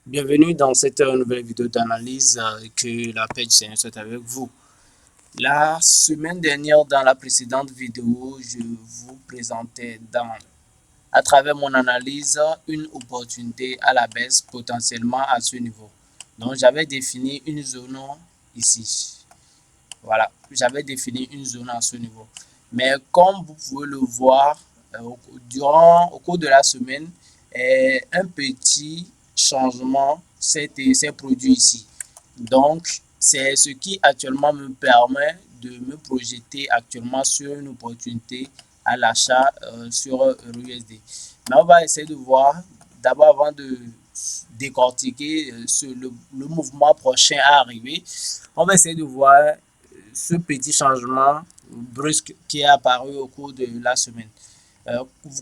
Bienvenue dans cette nouvelle vidéo d'analyse que la paix du Seigneur soit avec vous. La semaine dernière, dans la précédente vidéo, je vous présentais à travers mon analyse une opportunité à la baisse potentiellement à ce niveau. Donc, j'avais défini une zone ici. Voilà, j'avais défini une zone à ce niveau. Mais comme vous pouvez le voir, au cours de la semaine, un petit changement s'est produit ici. Donc, c'est ce qui actuellement me permet de me projeter actuellement sur une opportunité à l'achat sur EURUSD. Mais on va essayer de voir, d'abord avant de décortiquer le mouvement prochain à arriver, on va essayer de voir ce petit changement brusque qui est apparu au cours de la semaine.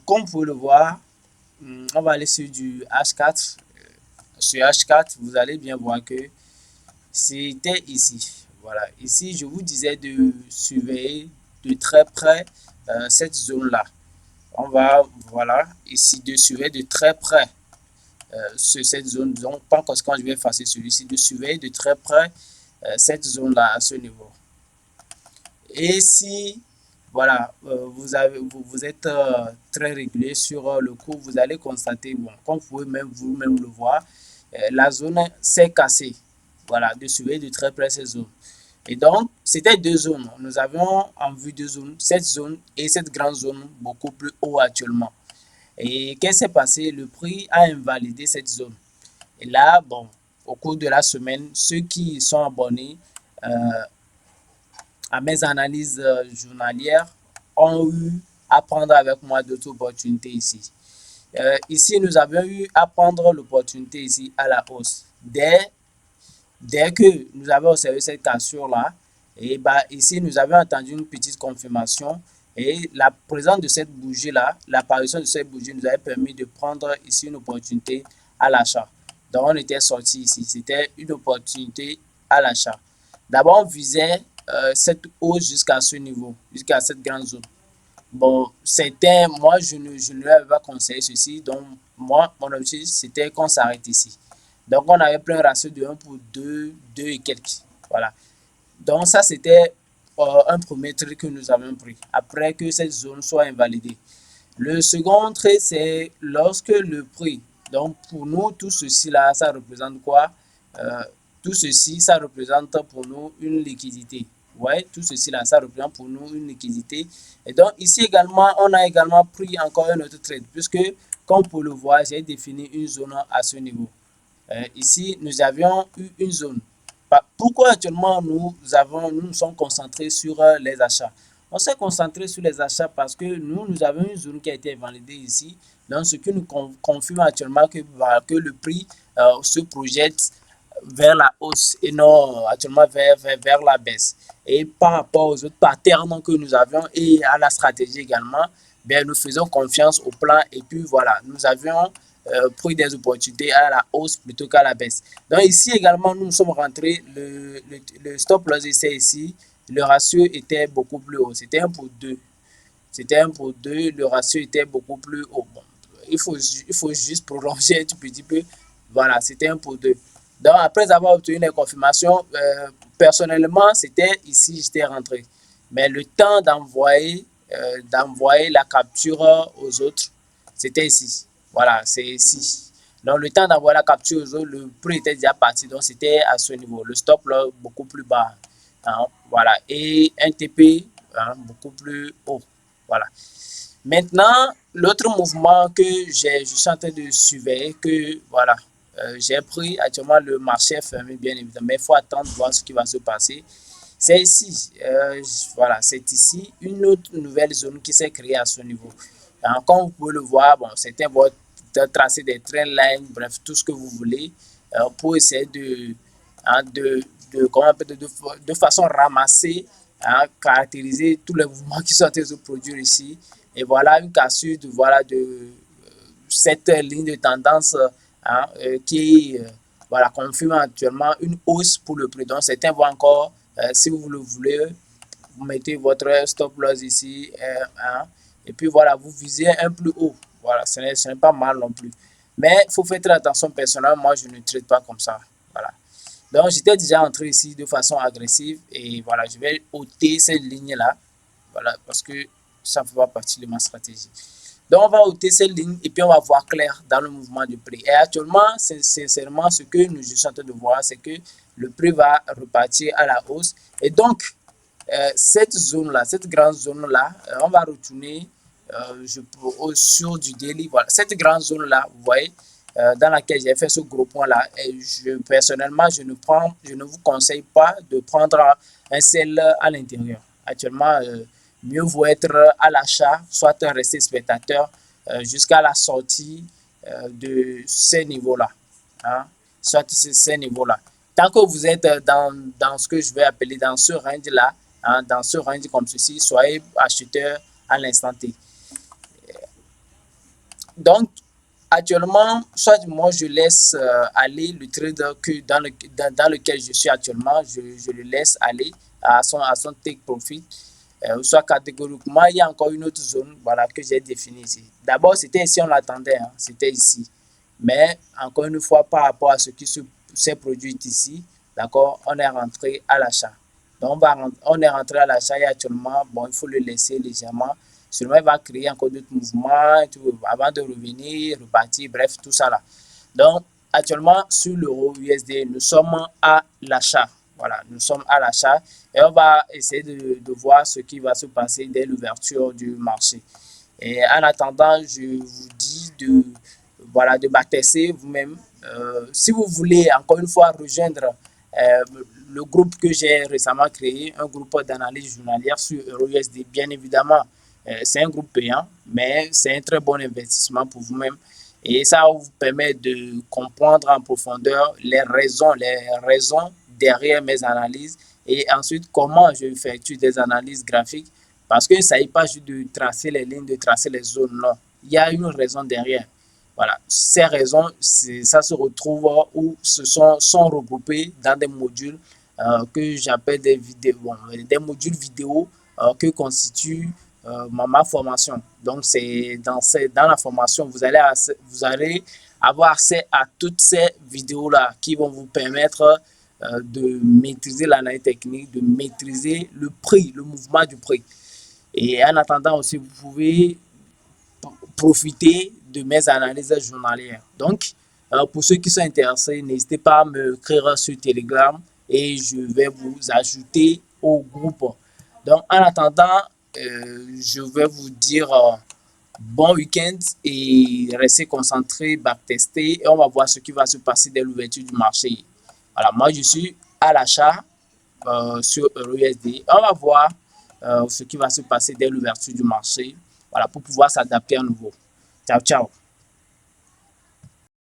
Comme vous pouvez le voir, on va aller sur du H4. Sur H4, vous allez bien voir que c'était ici. Voilà, ici, je vous disais de surveiller de très près cette zone-là. On va, voilà, ici, de surveiller de très près sur cette zone. Donc, pas encore quand je vais effacer celui-ci, de surveiller de très près cette zone-là à ce niveau. Et si voilà, vous êtes très régulier sur le cours, vous allez constater, bon, comme vous pouvez même vous-même le voir, la zone s'est cassée. Voilà, de surveiller de très près ces zones. Et donc, c'était deux zones. Nous avions en vue deux zones, cette zone et cette grande zone beaucoup plus haut actuellement. Et qu'est-ce qui s'est passé? Le prix a invalidé cette zone. Et là, bon, au cours de la semaine, ceux qui sont abonnés euh, à mes analyses journalières ont eu à prendre avec moi d'autres opportunités ici. Ici, nous avons eu à prendre l'opportunité ici à la hausse. Dès que nous avons observé cette cassure-là, et bah, ici, nous avons entendu une petite confirmation et la présence de cette bougie-là, l'apparition de cette bougie nous avait permis de prendre ici une opportunité à l'achat. Donc, on était sorti ici. C'était une opportunité à l'achat. D'abord, on visait cette hausse jusqu'à ce niveau, jusqu'à cette grande zone. Bon, c'était, moi, je ne lui avais pas conseillé ceci. Donc, moi, mon objectif, c'était qu'on s'arrête ici. Donc, on avait pris un ratio de 1 pour 2, 2 et quelques. Voilà. Donc, ça, c'était un premier trait que nous avons pris, après que cette zone soit invalidée. Le second trait, c'est lorsque le prix, donc pour nous, tout ceci là, ça représente quoi? Euh, Tout ceci, ça représente pour nous une liquidité. Ouais, tout ceci là, ça représente pour nous une liquidité. Et donc ici également, on a également pris encore un autre trade, puisque comme vous pouvez le voir, j'ai défini une zone à ce niveau. Ici, nous avions eu une zone. Pourquoi actuellement nous nous sommes concentrés sur les achats? On s'est concentré sur les achats parce que nous avons une zone qui a été validée ici. Donc, ce qui nous confirme actuellement que le prix se projette vers la hausse et non actuellement vers la baisse. Et par rapport aux autres patterns que nous avions et à la stratégie également, bien, nous faisons confiance au plan et puis voilà, nous avions pris des opportunités à la hausse plutôt qu'à la baisse. Donc ici également, nous sommes rentrés, le stop loss ici, le ratio était beaucoup plus haut, c'était 1 pour 2. C'était 1 pour 2, le ratio était beaucoup plus haut. Bon, il faut juste prolonger un petit peu. Voilà, c'était 1 pour 2. Donc, après avoir obtenu les confirmations, personnellement, c'était ici, j'étais rentré. Mais le temps d'envoyer la capture aux autres, c'était ici. Voilà, c'est ici. Donc, le temps d'envoyer la capture aux autres, le prix était déjà parti. Donc, c'était à ce niveau. Le stop là, beaucoup plus bas. Hein, voilà. Et un TP hein, beaucoup plus haut. Voilà. Maintenant, l'autre mouvement que je suis en train de surveiller, que voilà, j'ai pris actuellement le marché est fermé bien évidemment, mais il faut attendre voir ce qui va se passer. C'est ici, voilà, c'est ici une autre nouvelle zone qui s'est créée à ce niveau. Alors, comme vous pouvez le voir, bon, c'était votre tracer des train lines, bref, tout ce que vous voulez, pour essayer hein, comment de façon ramassée, hein, caractériser tous les mouvements qui sont en train de se produire ici. Et voilà une cassure de cette ligne de tendance hein, qui voilà, confirme actuellement une hausse pour le prix. Donc, certains vont encore, si vous le voulez, vous mettez votre stop loss ici. Hein, et puis voilà, vous visez un plus haut. Voilà, ce n'est pas mal non plus. Mais il faut faire très attention. Personnellement, moi, je ne traite pas comme ça. Voilà. Donc, j'étais déjà entré ici de façon agressive et voilà, je vais ôter cette ligne-là. Voilà, parce que ça ne fait pas partie de ma stratégie. Donc, on va ôter cette ligne et puis on va voir clair dans le mouvement du prix. Et actuellement, sincèrement, ce que nous sommes en train de voir, c'est que le prix va repartir à la hausse. Et donc, cette zone-là, cette grande zone-là, on va retourner sur du daily. Voilà. Cette grande zone-là, vous voyez, dans laquelle j'ai fait ce gros point-là, et personnellement, je ne vous conseille pas de prendre un sel à l'intérieur. Actuellement, mieux vaut être à l'achat, soit rester spectateur jusqu'à la sortie de ces niveaux-là. Hein, soit ces niveaux-là. Tant que vous êtes dans ce que je vais appeler dans ce range-là, hein, dans ce range comme ceci, soyez acheteur à l'instant T. Donc, actuellement, soit moi je laisse aller le trader que dans lequel je suis actuellement, je le laisse aller à son take profit. Soit catégoriquement, il y a encore une autre zone voilà, que j'ai définie ici. D'abord, c'était ici, on l'attendait, hein, c'était ici. Mais encore une fois, par rapport à ce qui s'est produit ici, d'accord, on est rentré à l'achat. Donc, on est rentré à l'achat et actuellement, bon, il faut le laisser légèrement. Seulement, il va créer encore d'autres mouvements tout, avant de revenir, repartir, bref, tout ça là. Donc, actuellement, sur l'euro USD, nous sommes à l'achat. Voilà, nous sommes à l'achat et on va essayer de voir ce qui va se passer dès l'ouverture du marché. Et en attendant, je vous dis voilà, de bâtir vous-même. Si vous voulez, encore une fois, rejoindre le groupe que j'ai récemment créé, un groupe d'analyse journalière sur EuroUSD, bien évidemment, c'est un groupe payant, mais c'est un très bon investissement pour vous-même. Et ça vous permet de comprendre en profondeur les raisons derrière mes analyses et ensuite comment je effectue des analyses graphiques. Parce qu'il ne s'agit pas juste de tracer les lignes, de tracer les zones, non. Il y a une raison derrière. Voilà. Ces raisons, ça se retrouve ou sont regroupées dans des modules que j'appelle des modules vidéo que constitue ma formation. Donc, c'est dans la formation, vous allez avoir accès à toutes ces vidéos-là qui vont vous permettre de maîtriser l'analyse technique, de maîtriser le prix, le mouvement du prix. Et en attendant aussi, vous pouvez profiter de mes analyses journalières. Donc, pour ceux qui sont intéressés, n'hésitez pas à me écrire sur Telegram et je vais vous ajouter au groupe. Donc, en attendant, je vais vous dire bon week-end et restez concentrés, backtester et on va voir ce qui va se passer dès l'ouverture du marché. Voilà, moi je suis à l'achat sur EuroUSD. On va voir ce qui va se passer dès l'ouverture du marché, voilà, pour pouvoir s'adapter à nouveau. Ciao, ciao.